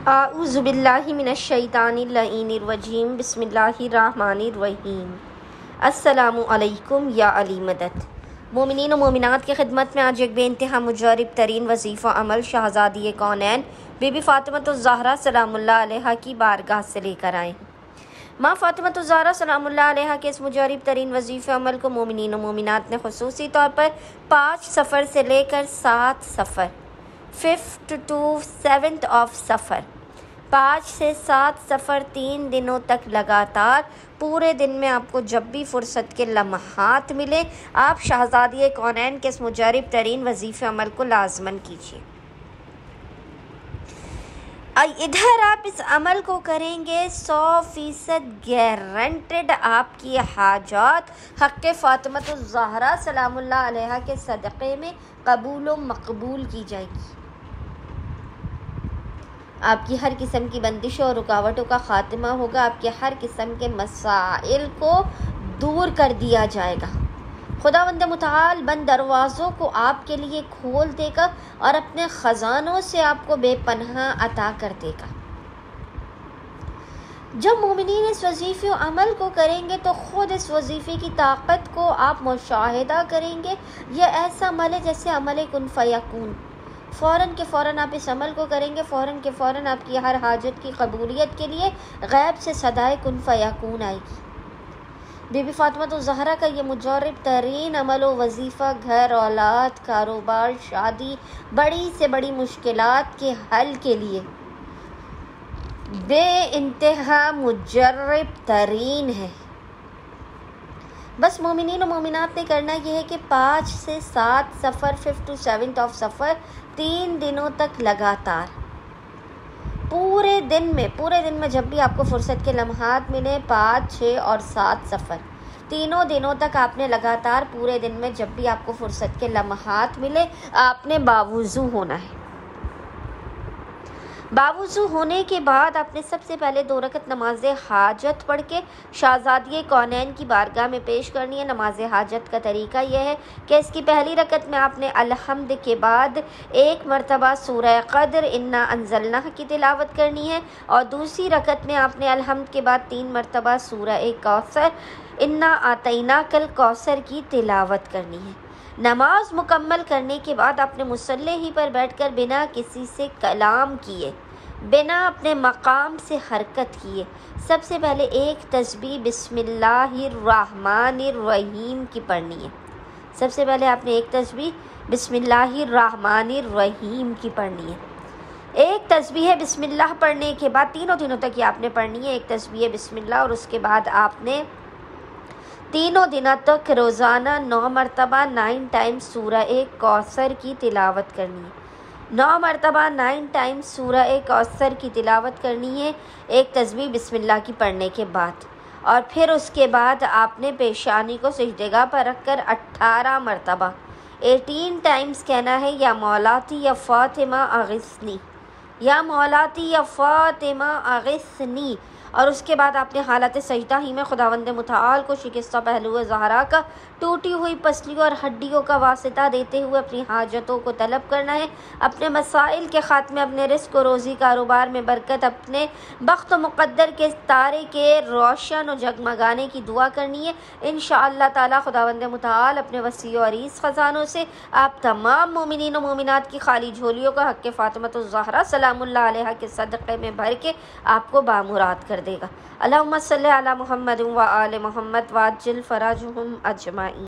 आऊज़ुबिल्लाहि मिनश्शैतानिर्रजीम बिस्मिल्लाहिर्रहमानिर्रहीम। अस्सलामु अलैकुम या अली मदद। मोमिनीन व मोमिनात की खिदमत में आज एक बेइंतहा मुजरिब तरीन वजीफ़ा अमल शहज़ादी कौनैन बीबी फ़ातिमतुज़ ज़हरा सलामुल्लाह अलैहा की बारगाह से लेकर आए। माँ फ़ातिमतुज़ ज़हरा सलामुल्लाह अलैहा के इस मुजरिब तरीन वजीफ़े अमल को मोमिनीन व मोमिनात ने खुसूसी तौर पर 5 सफ़र से लेकर 7 सफ़र 5th to 7th ऑफ सफ़र 5 से 7 सफ़र 3 दिनों तक लगातार पूरे दिन में आपको जब भी फ़ुर्सत के लम्हात मिले आप शहज़ादी कौनैन के इस मुजरिब तरीन वजीफ़े अमल को लाज़मन कीजिए। इधर आप इस अमल को करेंगे 100% गारंटेड आपकी हाजात हक़ फ़ातिमतुज़ ज़हरा सलामुल्लाह अलैहा के सदक़े में कबूल व मकबूल की जाएगी। आपकी हर किस्म की बंदिशों और रुकावटों का ख़ात्मा होगा। आपके हर किस्म के मसाइल को दूर कर दिया जाएगा। खुदावंद मुताल बंद दरवाज़ों को आपके लिए खोल देगा और अपने ख़जानों से आपको बेपनाह अता कर देगा। जब मोमिनीन इस वजीफ़े अमल को करेंगे तो ख़ुद इस वजीफ़े की ताकत को आप मुशाहिदा करेंगे। यह ऐसा अमल है जैसे अमल कुन फ़यकून। फ़ौरन के फ़ौरन आप इस अमल को करेंगे, फ़ौरन के फ़ौरन आपकी हर हाजत की कबूलियत के लिए गैब से सदाए कुन फ़यकून आएगी। बीबी फ़ातिमतुज़ ज़हरा का ये मुजर्रिब तरीन अमल व वजीफ़ा घर, औलाद, कारोबार, शादी, बड़ी से बड़ी मुश्किलात के हल के लिए बेइंतहा मुजर्रिब तरीन है। बस मोमिनीन और मोमिनात ने करना यह है कि 5 से 7 सफ़र 5th to 7th ऑफ सफ़र 3 दिनों तक लगातार पूरे दिन में जब भी आपको फ़ुर्सत के लम्हात मिले 5, 6 और 7 सफ़र तीनों दिनों तक आपने लगातार पूरे दिन में जब भी आपको फ़ुर्सत के लम्हात मिले आपने बावुज़ू होना है। बावुज़ू होने के बाद आपने सबसे पहले 2 रकत नमाज हाजत पढ़ के शहज़ादी कौनैन की बारगाह में पेश करनी है। नमाज हाजत का तरीका यह है कि इसकी पहली रकत में आपने अलहम्द के बाद 1 मरतबा सूरह क़द्र इन्ना अंज़लनाह की तिलावत करनी है और दूसरी रकत में आपने अलहम्द के बाद 3 मरतबा सूरह कौसर इन्ना आतैनाकल कौसर की तिलावत करनी है। नमाज मुकम्मल करने के बाद आपने मुसल्ले ही पर बैठकर बिना किसी से कलाम किए, बिना अपने मकाम से हरकत किए सबसे पहले एक तस्बीह बिस्मिल्लाहिर्रहमानिर्रहीम की पढ़नी है। सबसे पहले आपने एक तस्बीह बिस्मिल्लाहिर्रहमानिर्रहीम की पढ़नी है। एक तस्बीह बिस्मिल्लाह पढ़ने के बाद तीनों दिनों तक ये आपने पढ़नी है। एक तस्बीह बिस्मिल्लाह और उसके बाद आपने तीनों दिनों तक रोज़ाना 9 मरतबा 9 टाइम्स सूरह कौसर की तिलावत करनी है। 9 मरतबा 9 टाइम्स सूरह कौसर की तिलावत करनी है एक तस्बीह बिस्मिल्लाह की पढ़ने के बाद। और फिर उसके बाद आपने पेशानी को सिजदेगाह पर रखकर 18 मरतबा 18 टाइम्स कहना है या मौलाती या फ़ातिमा अगिस्नी, या मौलाती या फ़ातिमा अगिस्नी। और उसके बाद आपने हालत सजदा ही में खुदावंद मुताल को शिकस्ता पहलू ज़हरा का टूटी हुई पसलियों और हड्डियों का वास्ता देते हुए अपनी हाजतों को तलब करना है। अपने मसाइल के ख़ात्मे, अपने रिस्क व रोज़ी, कारोबार में बरकत, अपने बख्त व मुक़द्दर के तारे के रोशन और जगमगाने की दुआ करनी है। इंशाअल्लाह ताला खुदावंद मुताल अपने वसी और अरीज़ ख़ज़ानों से आप तमाम मोमिनीन व मोमिनात की खाली झोलियों का हक़ फ़ातिमतुज़ ज़हरा सलामुल्लाह अलैहा के सदक़े में भर के आपको बामुराद कर देगा। अल्लाहुम्मा सल्लि अला मुहम्मद व आले मुहम्मद वाजिल फ़राजुहुम अजमाइन।